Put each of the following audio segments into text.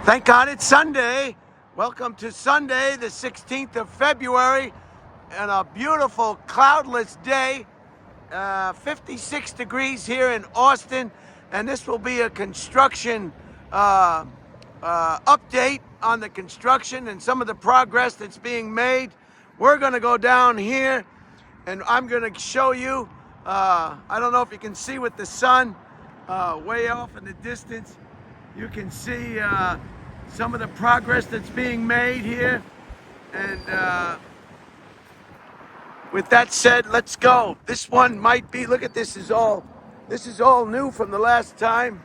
Thank God it's Sunday. Welcome to Sunday, the 16th of February, and a beautiful cloudless day. 56 degrees here in Austin, and this will be a construction update on the construction and some of the progress that's being made. We're going to go down here, and I'm going to show you. I don't know if you can see with the sun way off in the distance. You can see some of the progress that's being made here. And with that said, let's go. This one might be, look at this, is all new from the last time.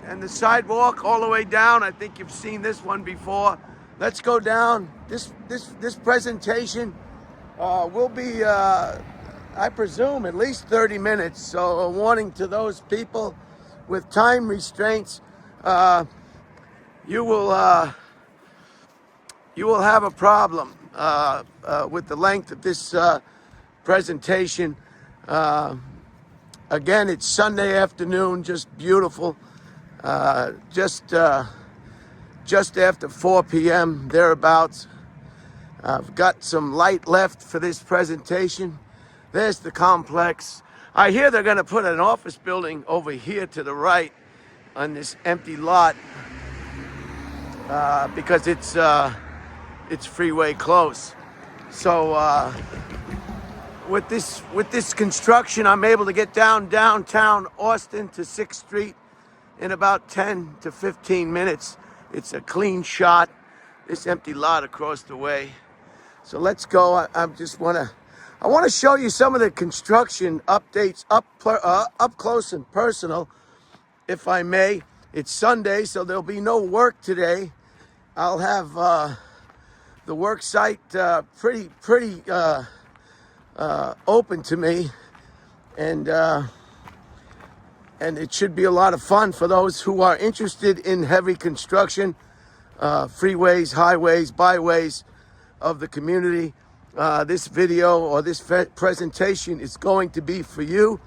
And the sidewalk all the way down, I think you've seen this one before. Let's go down. This presentation will be, I presume, at least 30 minutes. So a warning to those people with time restraints, you will have a problem with the length of this presentation. Again, it's Sunday afternoon, just beautiful. Just after 4 p.m. thereabouts. I've got some light left for this presentation. There's the complex. I hear they're going to put an office building over here to the right on this empty lot because it's freeway close. So with this construction, I'm able to get downtown Austin to 6th Street in about 10 to 15 minutes. It's a clean shot. This empty lot across the way. So let's go. I want to show you some of the construction updates up close and personal, if I may. It's Sunday, so there'll be no work today. I'll have the work site pretty open to me, and it should be a lot of fun for those who are interested in heavy construction, freeways, highways, byways of the community. This video or this presentation is going to be for you.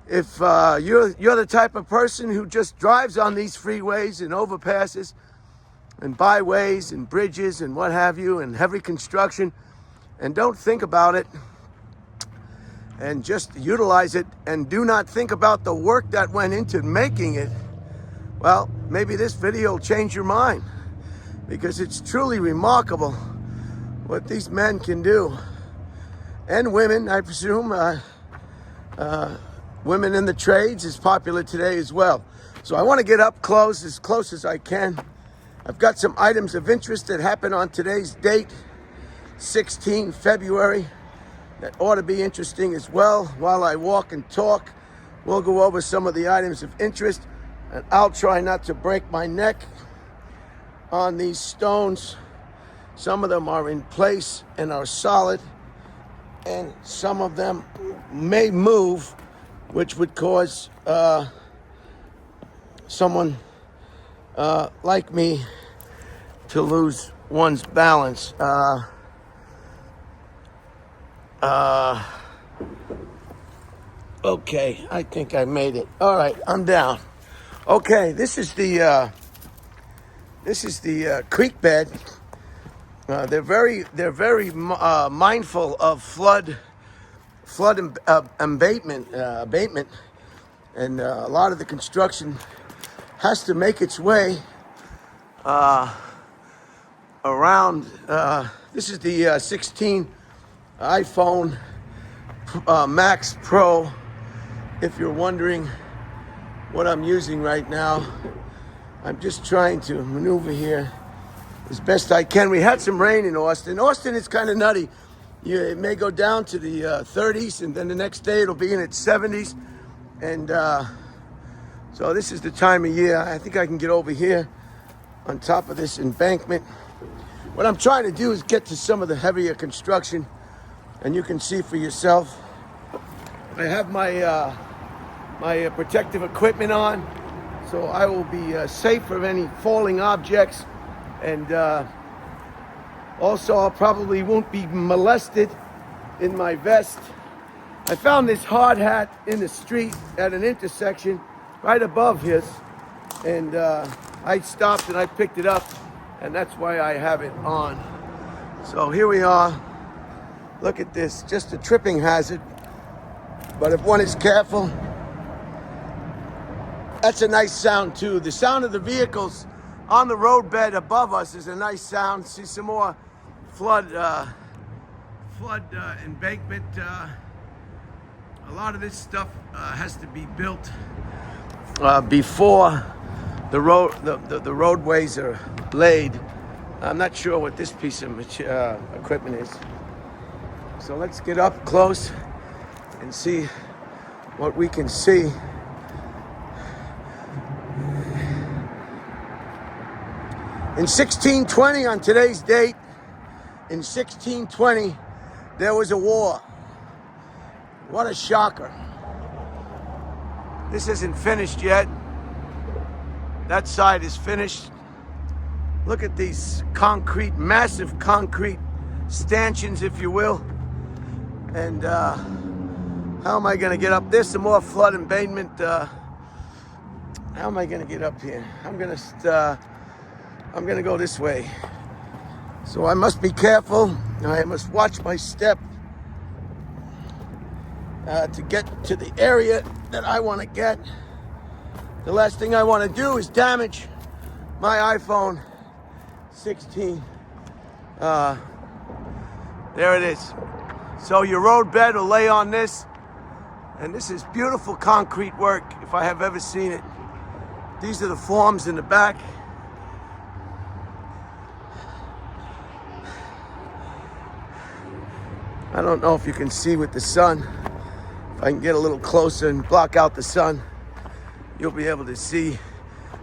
If you're the type of person who just drives on these freeways and overpasses and byways and bridges and what have you, and heavy construction, and don't think about it and just utilize it and do not think about the work that went into making it, well, maybe this video will change your mind, because it's truly remarkable what these men can do, and women, I presume. Women in the trades is popular today as well. So I want to get up close as I can. I've got some items of interest that happened on today's date, 16 February, that ought to be interesting as well. While I walk and talk, we'll go over some of the items of interest, and I'll try not to break my neck on these stones. Some of them are in place and are solid, and some of them may move, which would cause someone like me to lose one's balance. Okay, I think I made it. All right, I'm down. Okay, this is the creek bed. They're very mindful of flood abatement, and a lot of the construction has to make its way around. This is the 16 iPhone Max Pro. If you're wondering what I'm using right now, I'm just trying to maneuver here as best I can. We had some rain in Austin. Austin is kind of nutty. It may go down to the 30s, and then the next day it'll be in its 70s. And so this is the time of year. I think I can get over here on top of this embankment. What I'm trying to do is get to some of the heavier construction, and you can see for yourself. I have my my protective equipment on, so I will be safe from any falling objects, and also I probably won't be molested in my vest. I found this hard hat in the street at an intersection right above his, and I stopped and I picked it up, and that's why I have it on. So here we are. Look at this, just a tripping hazard. But if one is careful, that's a nice sound too. The sound of the vehicles on the roadbed above us is a nice sound. See some more flood embankment. A lot of this stuff has to be built before the roadways are laid. I'm not sure what this piece of equipment is. So let's get up close and see what we can see. In 1620, on today's date, in 1620, there was a war. What a shocker. This isn't finished yet. That side is finished. Look at these concrete, massive concrete stanchions, if you will. And how am I gonna get up? There's some more flood embankment. How am I gonna get up here? I'm gonna go this way. So I must be careful. I must watch my step to get to the area that I want to get. The last thing I want to do is damage my iPhone 16. There it is. So your road bed will lay on this, and this is beautiful concrete work if I have ever seen it. These are the forms in the back. I don't know if you can see with the sun. If I can get a little closer and block out the sun, you'll be able to see.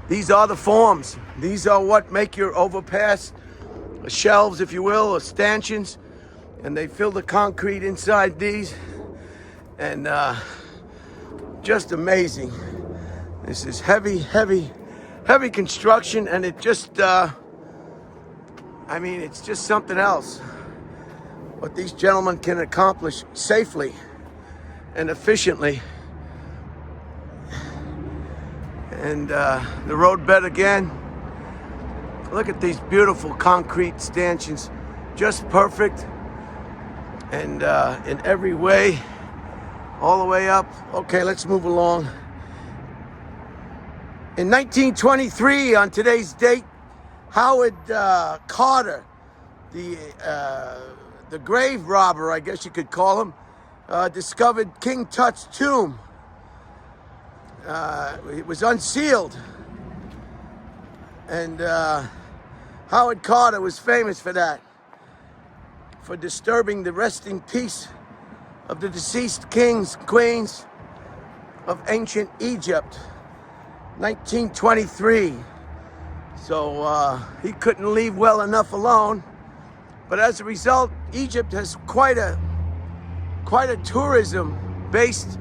These are the forms. These are what make your overpass shelves, if you will, or stanchions. And they fill the concrete inside these. And just amazing. This is heavy, heavy, heavy construction. And it just, I mean, it's just something else. What these gentlemen can accomplish safely and efficiently. And the roadbed again. Look at these beautiful concrete stanchions, just perfect, and in every way, all the way up. Okay, let's move along. In 1923, on today's date, Howard Carter, the grave robber, I guess you could call him, discovered King Tut's tomb. It was unsealed. And Howard Carter was famous for that, for disturbing the resting peace of the deceased kings, queens of ancient Egypt. 1923. So he couldn't leave well enough alone. But as a result, Egypt has quite a tourism based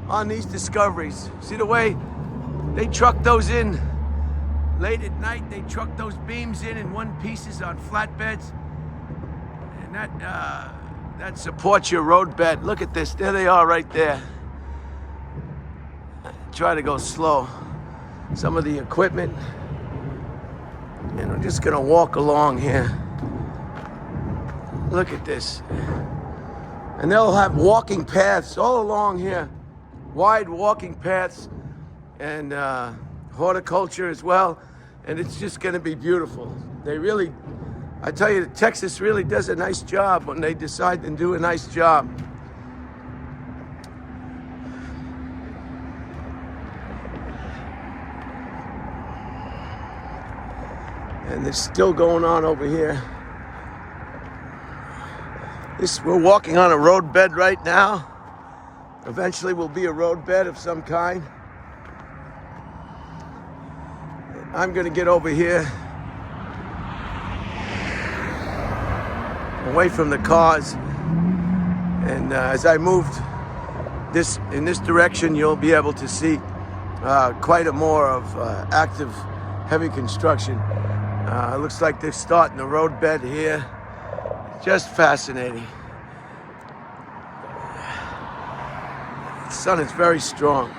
on these discoveries. See the way they truck those in late at night? They truck those beams in one pieces on flatbeds, and that supports your roadbed. Look at this. There they are right there. Try to go slow. Some of the equipment, and I'm just gonna walk along here. Look at this. And they'll have walking paths all along here, wide walking paths, and horticulture as well. And it's just gonna be beautiful. They really, I tell you, Texas really does a nice job when they decide to do a nice job. And it's still going on over here. We're walking on a roadbed right now. Eventually will be a roadbed of some kind. I'm gonna get over here, away from the cars. And as I moved in this direction, you'll be able to see quite a more of active, heavy construction. It looks like they're starting the roadbed here. Just fascinating. The sun is very strong.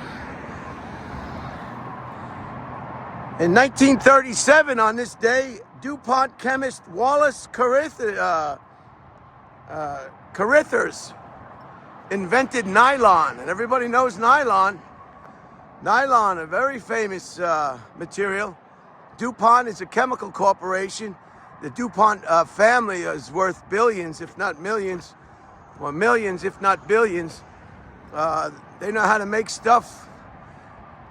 In 1937, on this day, DuPont chemist Wallace Carruthers invented nylon, and everybody knows nylon. Nylon, a very famous material. DuPont is a chemical corporation. The DuPont family is worth billions, if not millions, or millions, if not billions. They know how to make stuff,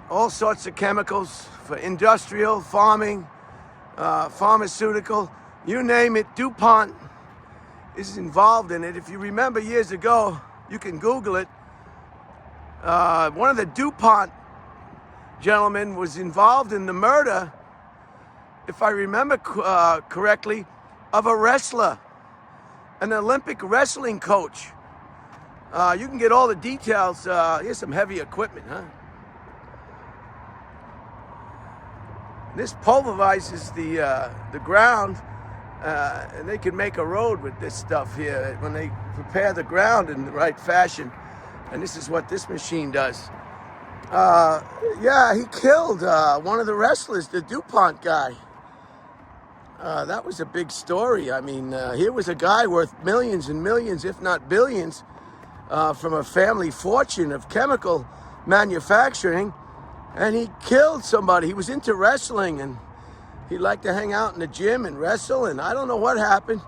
all sorts of chemicals for industrial, farming, pharmaceutical, you name it. DuPont is involved in it. If you remember years ago, you can Google it. One of the DuPont gentlemen was involved in the murder, if I remember correctly, of a wrestler, an Olympic wrestling coach. You can get all the details. Here's some heavy equipment, huh? This pulverizes the ground, and they can make a road with this stuff here when they prepare the ground in the right fashion. And this is what this machine does. Yeah, he killed one of the wrestlers, the DuPont guy. That was a big story. I mean, here was a guy worth millions and millions, if not billions, from a family fortune of chemical manufacturing, and he killed somebody. He was into wrestling, and he liked to hang out in the gym and wrestle, and I don't know what happened.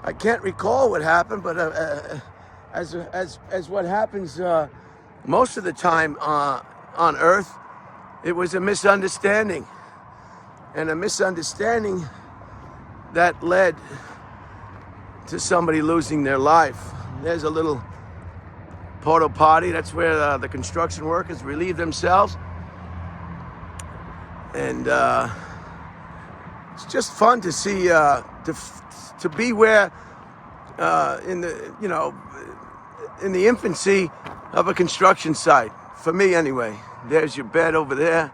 I can't recall what happened, but as what happens most of the time on Earth, it was a misunderstanding, and a misunderstanding that led to somebody losing their life. There's a little porta potty. That's where the construction workers relieve themselves, and it's just fun to see to be where in the infancy of a construction site. For me, anyway. There's your bed over there.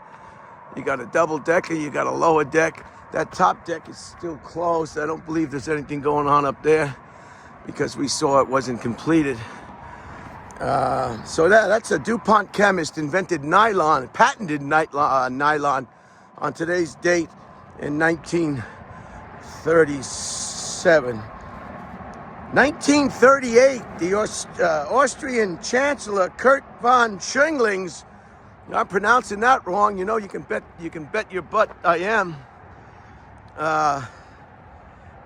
You got a double decker. You got a lower deck. That top deck is still closed. I don't believe there's anything going on up there because we saw it wasn't completed. So that's a DuPont chemist invented nylon, patented nylon on today's date in 1937. 1938, the Austrian Chancellor Kurt von Schindling's, I'm pronouncing that wrong. You know, you can bet your butt I am.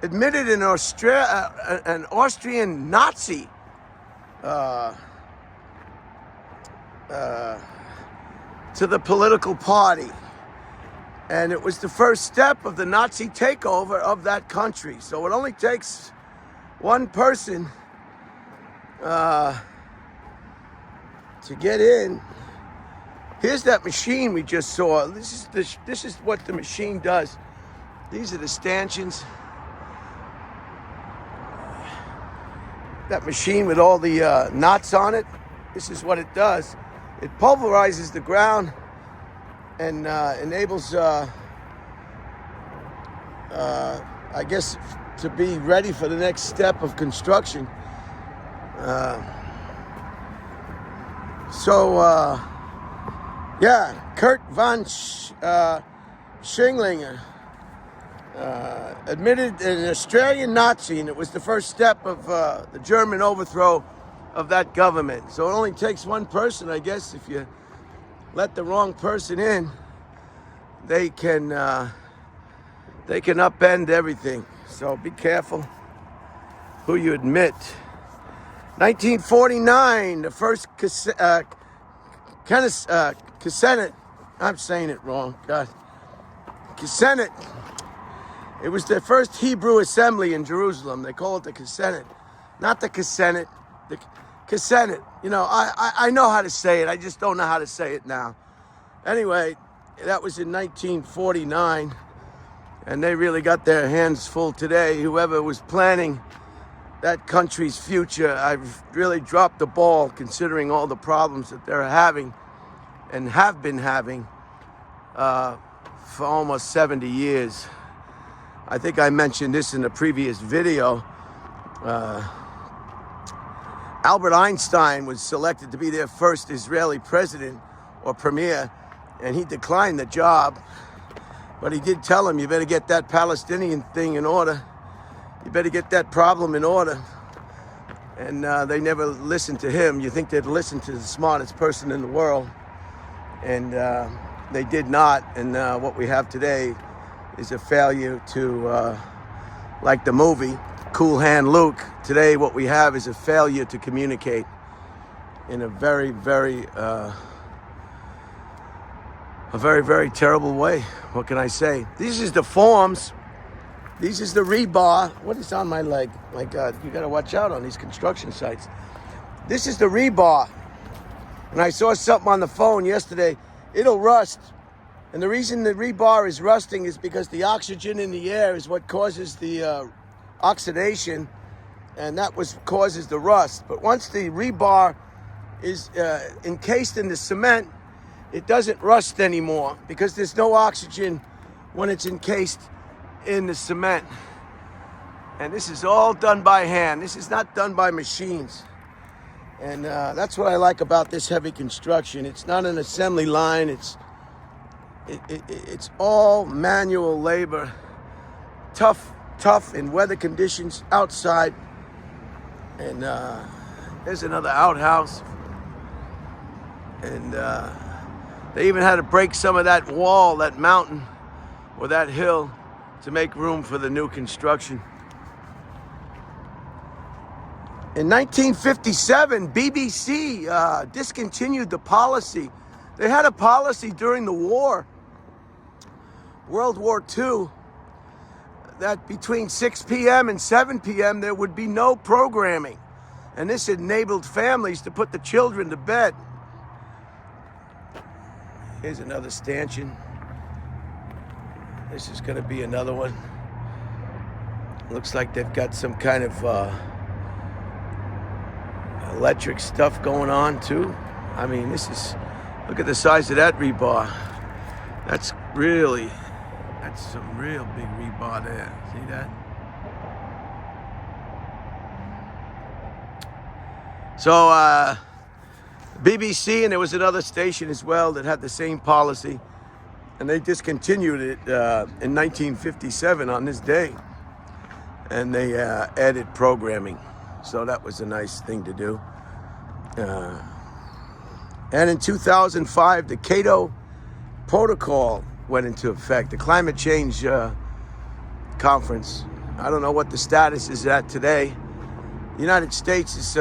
Admitted an Austrian Nazi to the political party, and it was the first step of the Nazi takeover of that country. So it only takes one person to get in. Here's that machine we just saw. This is what the machine does. These are the stanchions. That machine with all the knots on it. This is what it does. It pulverizes the ground and enables, I guess, to be ready for the next step of construction. Yeah, Kurt von Schindling admitted an Australian Nazi, and it was the first step of the German overthrow of that government. So it only takes one person, I guess. If you let the wrong person in, they can upend everything. So be careful who you admit. 1949, the first Knesset, I'm saying it wrong, God. Knesset. It was the first Hebrew assembly in Jerusalem. They call it the Knesset, not the Knesset, the Knesset. You know, I know how to say it. I just don't know how to say it now. Anyway, that was in 1949, and they really got their hands full today. Whoever was planning that country's future, I've really dropped the ball considering all the problems that they're having and have been having for almost 70 years. I think I mentioned this in a previous video. Albert Einstein was selected to be their first Israeli president or premier, and he declined the job But he did tell him, you better get that Palestinian thing in order. You better get that problem in order. And they never listened to him. You think they'd listen to the smartest person in the world. And they did not. And what we have today is a failure to, like the movie, Cool Hand Luke. Today what we have is a failure to communicate in a very, very terrible way. What can I say? This is the forms. This is the rebar. What is on my leg? My God, you got to watch out on these construction sites. This is the rebar. And I saw something on the phone yesterday. It'll rust. And the reason the rebar is rusting is because the oxygen in the air is what causes the oxidation. And that causes the rust. But once the rebar is encased in the cement, it doesn't rust anymore because there's no oxygen when it's encased in the cement. And this is all done by hand. This is not done by machines. And that's what I like about this heavy construction. It's not an assembly line. It's all manual labor. Tough in weather conditions outside. And there's another outhouse. And they even had to break some of that wall, that mountain, or that hill to make room for the new construction. In 1957, BBC discontinued the policy. They had a policy during the war, World War II, that between 6 p.m. and 7 p.m. there would be no programming. And this enabled families to put the children to bed. Here's another stanchion. This is going to be another one. Looks like they've got some kind of electric stuff going on too. I mean, look at the size of that rebar. That's some real big rebar there. See that? So, BBC, and there was another station as well that had the same policy, and they discontinued it in 1957 on this day, and they added programming. So that was a nice thing to do. And in 2005, the Kyoto Protocol went into effect, the climate change conference. I don't know what the status is at today. The United States has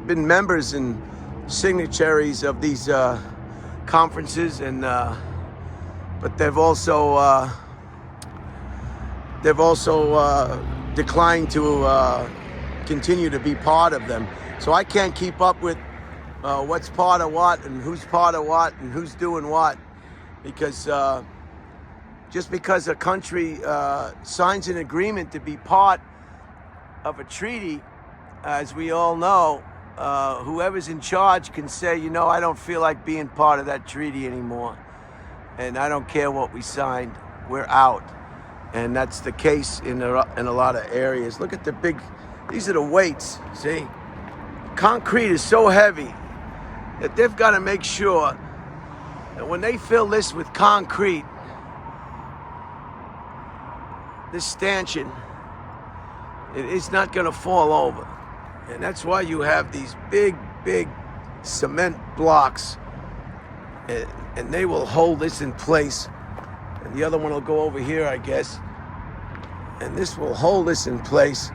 been members and signatories of these conferences, and but they've also declined to continue to be part of them. So I can't keep up with what's part of what and who's part of what and who's doing what, because just because a country signs an agreement to be part of a treaty, as we all know, whoever's in charge can say, I don't feel like being part of that treaty anymore. And I don't care what we signed, we're out. And that's the case in a lot of areas. Look at these are the weights, see? Concrete is so heavy that they've got to make sure that when they fill this with concrete, this stanchion, it's not going to fall over. And that's why you have these big cement blocks, and they will hold this in place. And the other one will go over here, I guess. And this will hold this in place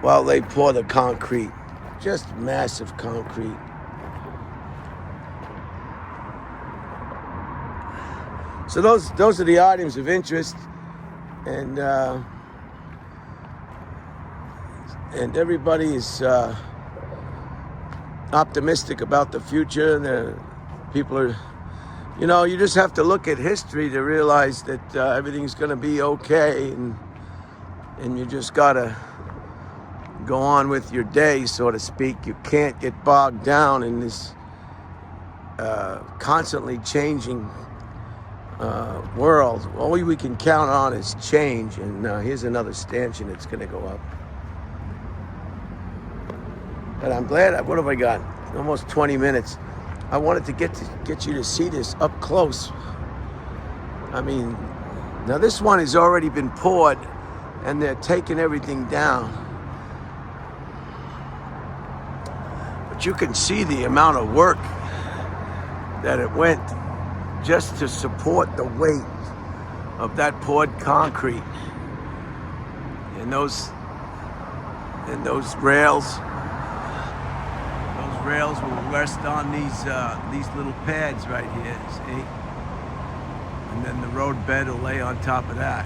while they pour the concrete. Just massive concrete. So those are the items of interest, and everybody is optimistic about the future. And people are, you just have to look at history to realize that everything's going to be okay, and you just got to go on with your day, so to speak. You can't get bogged down in this constantly changing world. All we can count on is change, and here's another stanchion that's going to go up. But I'm glad. What have I got? Almost 20 minutes. I wanted to get you to see this up close. I mean, now this one has already been poured and they're taking everything down. But you can see the amount of work that it went just to support the weight of that poured concrete. And those rails will rest on these little pads right here, see? And then the road bed will lay on top of that.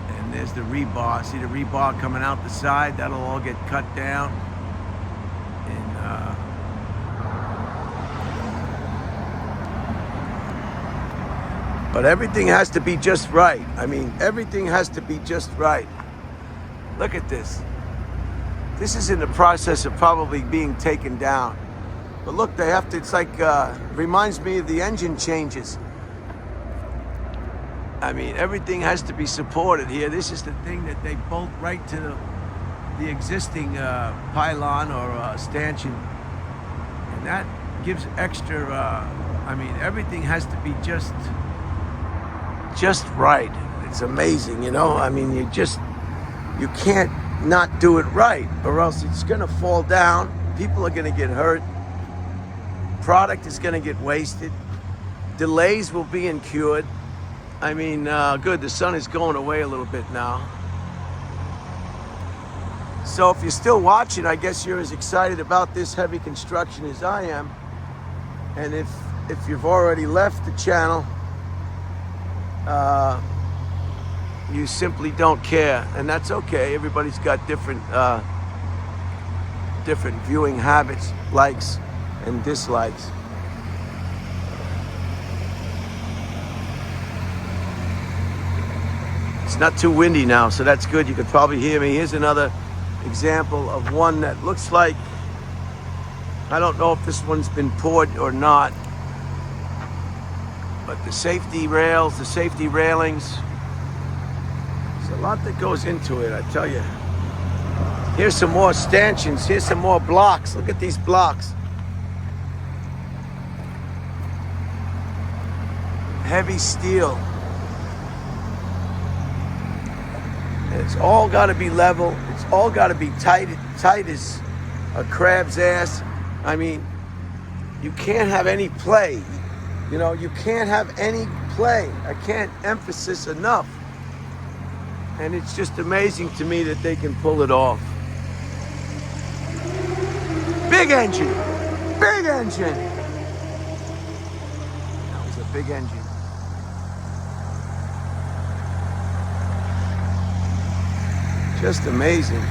And there's the rebar. See the rebar coming out the side? That'll all get cut down. And but everything has to be just right. I mean, everything has to be just right. Look at this. This is in the process of probably being taken down. But look, they have to, it's like, reminds me of the engine changes. I mean, everything has to be supported here. This is the thing that they bolt right to the existing pylon or stanchion. And that gives extra, I mean, everything has to be just right. It's amazing, you know? I mean, you can't not do it right, or else it's gonna fall down. People are gonna get hurt. Product is gonna get wasted. Delays will be incurred. I mean, good, the sun is going away a little bit now. So if you're still watching, I guess you're as excited about this heavy construction as I am. And if you've already left the channel, you simply don't care, and that's okay. Everybody's got different viewing habits, likes and dislikes. It's not too windy now, so that's good. You could probably hear me. Here's another example of one that looks like, I don't know if this one's been poured or not, but the safety rails, the safety railings, there's a lot that goes into it, I tell you. Here's some more stanchions. Here's some more blocks. Look at these blocks. Heavy steel. And it's all got to be level. It's all got to be tight as a crab's ass. I mean, you can't have any play. You know, you can't have any play. I can't emphasize enough. And it's just amazing to me that they can pull it off. Big engine. Big engine. That was a big engine. Just amazing.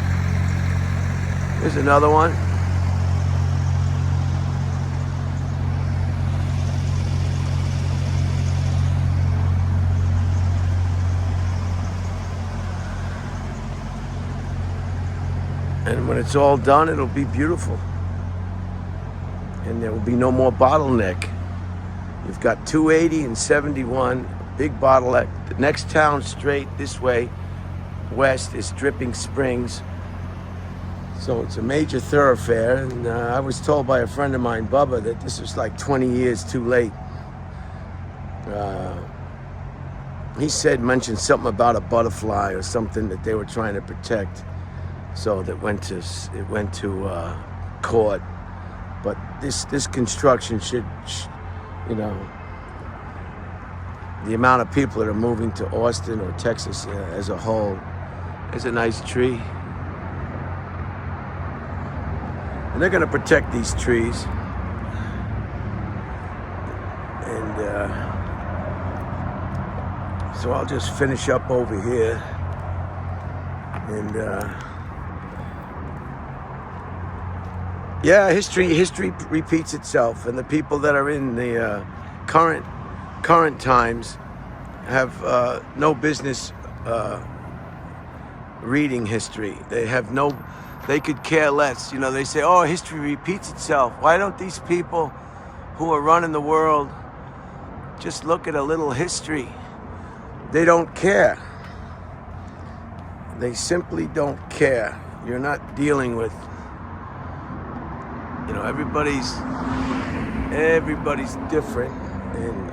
Here's another one. And when it's all done, it'll be beautiful. And there will be no more bottleneck. You've got 280 and 71, big bottleneck. The next town straight this way, west, is Dripping Springs. So it's a major thoroughfare. And I was told by a friend of mine, Bubba, that this was like 20 years too late. He mentioned something about a butterfly or something that they were trying to protect. So that it went to court, but this construction should, you know, the amount of people that are moving to Austin or Texas as a whole. There's a nice tree, and they're going to protect these trees. And so I'll just finish up over here, and. Yeah, history repeats itself, and the people that are in the current times have no business reading history. They could care less. You know, they say, oh, history repeats itself. Why don't these people who are running the world just look at a little history? They don't care. They simply don't care. You're not dealing with, you know, everybody's different, and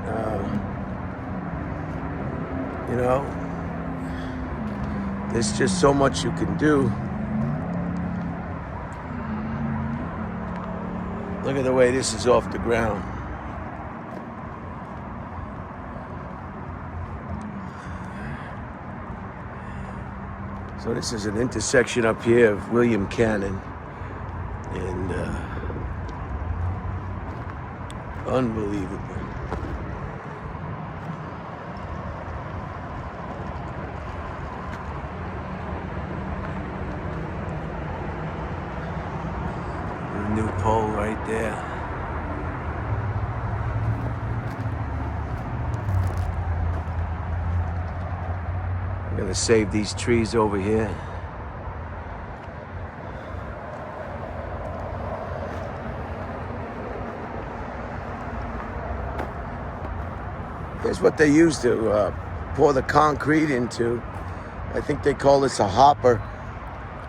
You know, there's just so much you can do. Look at the way this is off the ground. So this is an intersection up here of William Cannon and unbelievable. A new pole right there. I'm gonna save these trees over here. Here's what they use to pour the concrete into. I think they call this a hopper,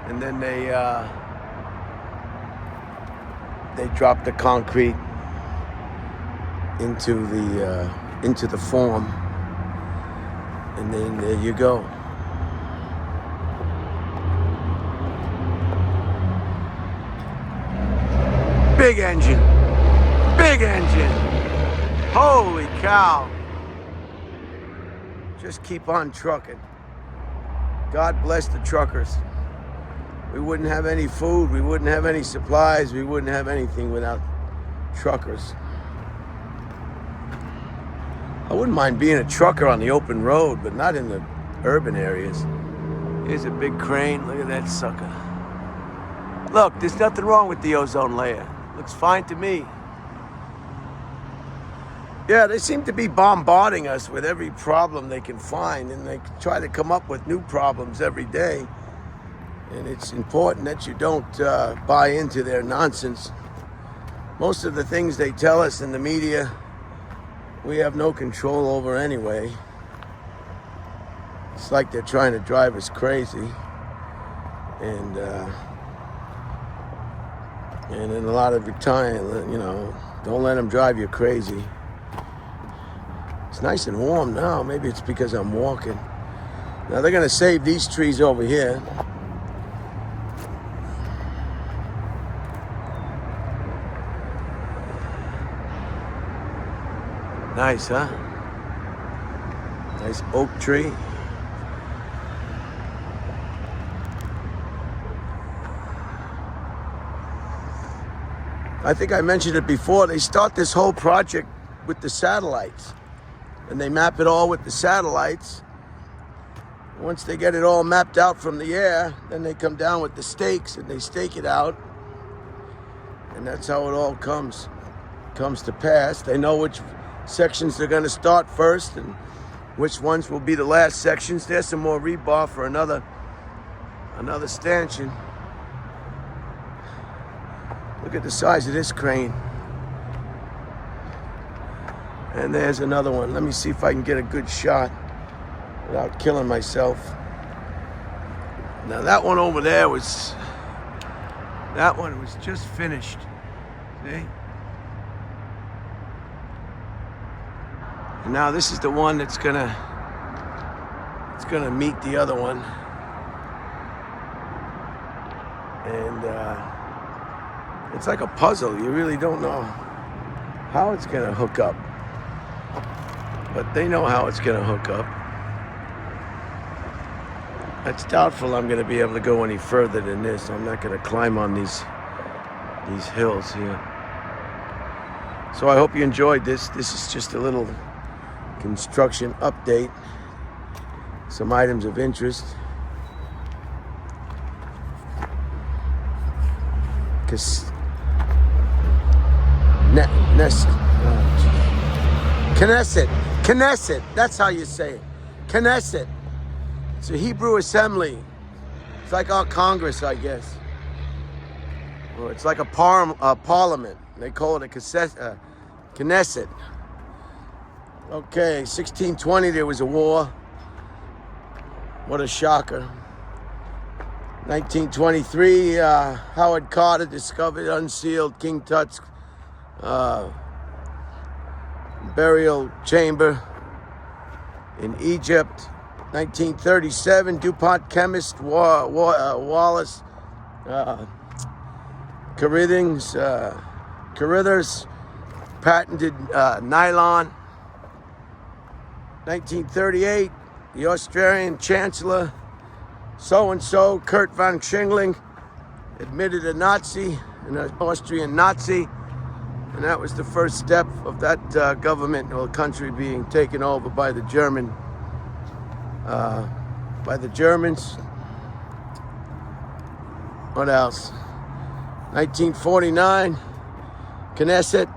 and then they drop the concrete into the form, and then there you go. Big engine, big engine. Holy cow. Just keep on trucking. God bless the truckers. We wouldn't have any food, we wouldn't have any supplies, we wouldn't have anything without truckers. I wouldn't mind being a trucker on the open road, but not in the urban areas. Here's a big crane, look at that sucker. Look, there's nothing wrong with the ozone layer. Looks fine to me. Yeah, they seem to be bombarding us with every problem they can find, and they try to come up with new problems every day. And it's important that you don't buy into their nonsense. Most of the things they tell us in the media, we have no control over anyway. It's like they're trying to drive us crazy. And in a lot of the time, you know, don't let them drive you crazy. It's nice and warm now. Maybe it's because I'm walking. Now they're gonna save these trees over here. Nice, huh? Nice oak tree. I think I mentioned it before. They start this whole project with the satellites, and they map it all with the satellites. Once they get it all mapped out from the air, then they come down with the stakes and they stake it out, and that's how it all comes to pass. They know which sections they're going to start first and which ones will be the last sections. There's some more rebar for another stanchion. Look at the size of this crane. And there's another one. Let me see if I can get a good shot without killing myself. Now that one over there was just finished. See? And now this is the one it's gonna meet the other one. And it's like a puzzle. You really don't know how it's gonna hook up. But they know how it's gonna hook up. It's doubtful I'm gonna be able to go any further than this. I'm not gonna climb on these hills here. So I hope you enjoyed this. This is just a little construction update. Some items of interest. Knesset, that's how you say it. Knesset. It's a Hebrew assembly. It's like our Congress, I guess. Or it's like a parliament. They call it a Knesset. Okay, 1620, there was a war. What a shocker. 1923, Howard Carter discovered unsealed King Tut's burial chamber. in Egypt. 1937, DuPont chemist Wallace Carruthers patented nylon. 1938, the Australian Chancellor so-and-so, Kurt von Schindling, admitted an Austrian Nazi, and that was the first step of that government or country being taken over by the Germans. What else? 1949, Knesset,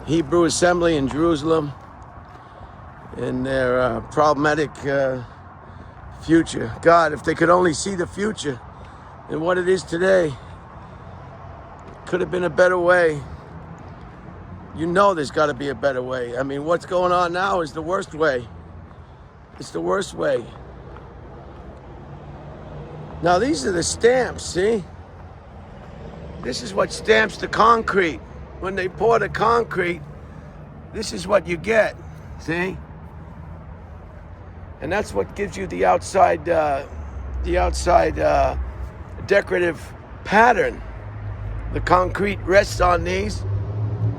Hebrew Assembly in Jerusalem, in their problematic future. God, if they could only see the future and what it is today, could have been a better way. You know there's got to be a better way. I mean, what's going on now is the worst way. It's the worst way. Now, these are the stamps, see? This is what stamps the concrete. When they pour the concrete, this is what you get, see? And that's what gives you the outside decorative pattern. The concrete rests on these,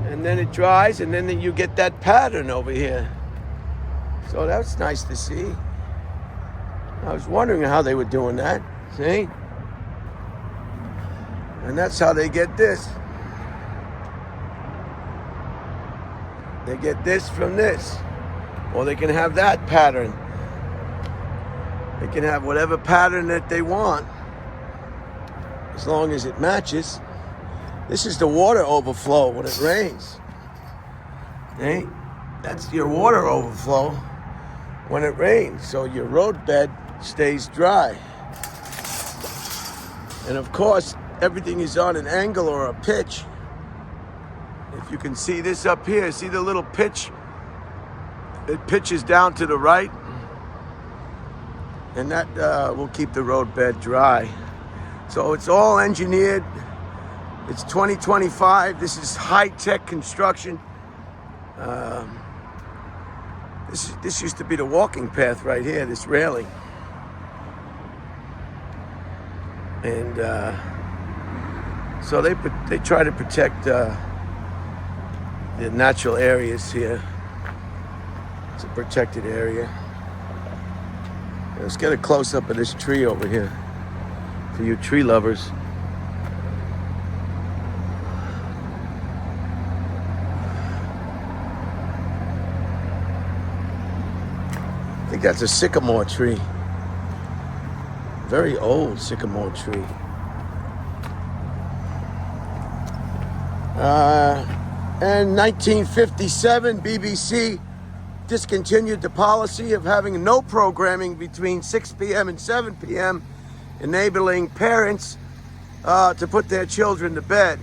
and then it dries, and then you get that pattern over here. So that's nice to see. I was wondering how they were doing that, see? And that's how they get this. They get this from this. Or they can have that pattern. They can have whatever pattern that they want, as long as it matches. This is the water overflow when it rains. Okay? That's your water overflow when it rains. So your road bed stays dry. And of course, everything is on an angle or a pitch. If you can see this up here, see the little pitch? It pitches down to the right. And that will keep the road bed dry. So it's all engineered. It's 2025. This is high-tech construction. This used to be the walking path right here, this railing. And so they try to protect the natural areas here. It's a protected area. Let's get a close-up of this tree over here for you tree lovers. I think that's a sycamore tree. Very old sycamore tree. In 1957, BBC discontinued the policy of having no programming between 6 p.m. and 7 p.m., enabling parents to put their children to bed.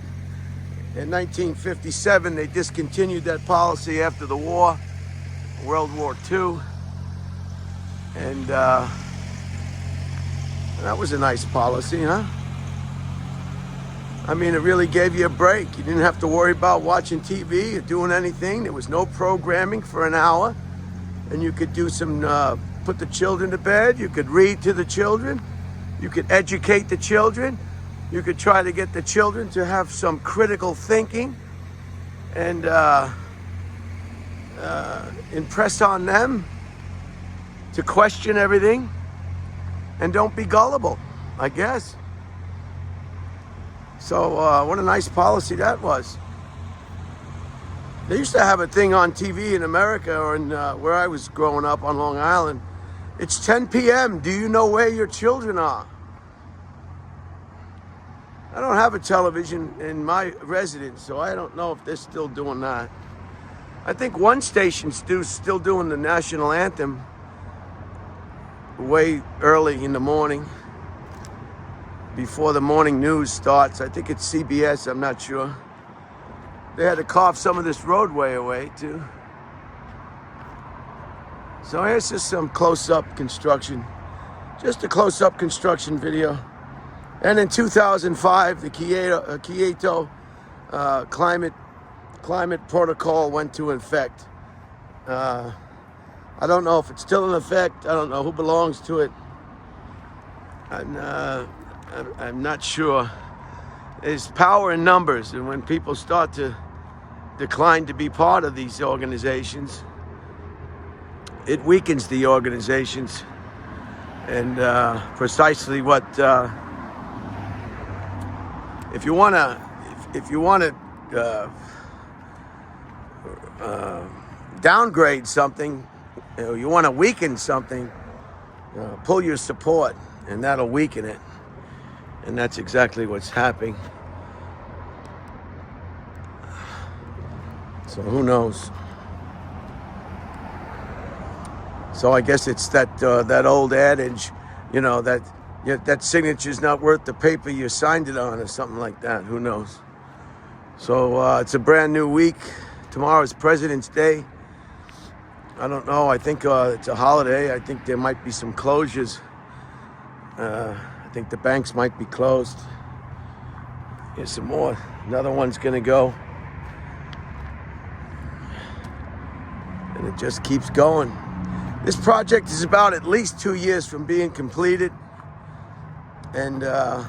In 1957, they discontinued that policy after the war, World War II. And that was a nice policy, huh? I mean, it really gave you a break. You didn't have to worry about watching TV or doing anything. There was no programming for an hour. And you could do some, put the children to bed. You could read to the children. You could educate the children. You could try to get the children to have some critical thinking and impress on them to question everything and don't be gullible, I guess. So what a nice policy that was. They used to have a thing on TV in America or in where I was growing up on Long Island. It's 10 p.m. Do you know where your children are? I don't have a television in my residence, so I don't know if they're still doing that. I think one station's still doing the national anthem way early in the morning, before the morning news starts. I think it's CBS, I'm not sure. They had to carve some of this roadway away too. So here's just some close-up construction. Just a close-up construction video. And in 2005, the Kyoto climate protocol went to effect. I don't know if it's still in effect. I don't know who belongs to it. I'm not sure. There's power in numbers, and when people start to decline to be part of these organizations, it weakens the organizations. And precisely what if you want to downgrade something, you want to weaken something, pull your support, and that'll weaken it. And that's exactly what's happening. So who knows? So I guess it's that old adage, that signature's not worth the paper you signed it on, or something like that. Who knows? So it's a brand new week. Tomorrow is President's Day. I don't know. I think it's a holiday. I think there might be some closures. I think the banks might be closed. Here's some more. Another one's going to go. And it just keeps going. This project is about at least 2 years from being completed. And I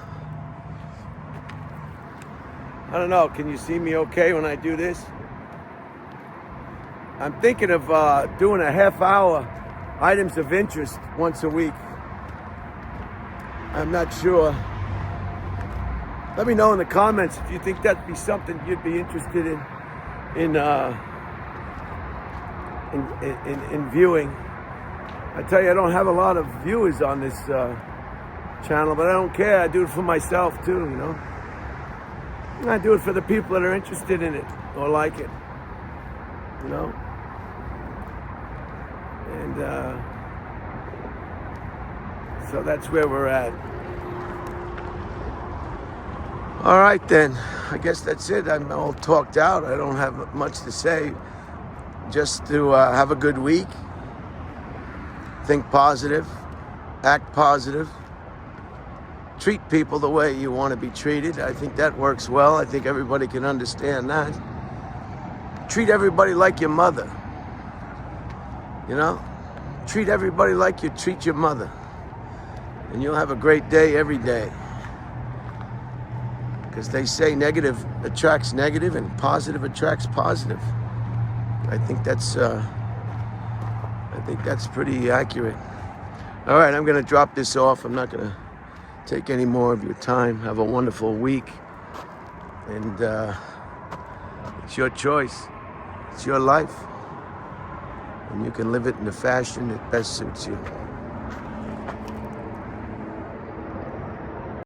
don't know. Can you see me okay when I do this? I'm thinking of doing a half-hour items of interest once a week. I'm not sure. Let me know in the comments if you think that'd be something you'd be interested in viewing. I tell you, I don't have a lot of viewers on this channel, but I don't care. I do it for myself too, I do it for the people that are interested in it or like it, And so that's where we're at. All right, then. I guess that's it. I'm all talked out. I don't have much to say. Just to have a good week. Think positive. Act positive. Treat people the way you want to be treated. I think that works well. I think everybody can understand that. Treat everybody like your mother. Treat everybody like you treat your mother. And you'll have a great day every day. Because they say negative attracts negative and positive attracts positive. I think that's pretty accurate. All right, I'm going to drop this off. I'm not going to take any more of your time. Have a wonderful week. And it's your choice. It's your life. And you can live it in the fashion that best suits you.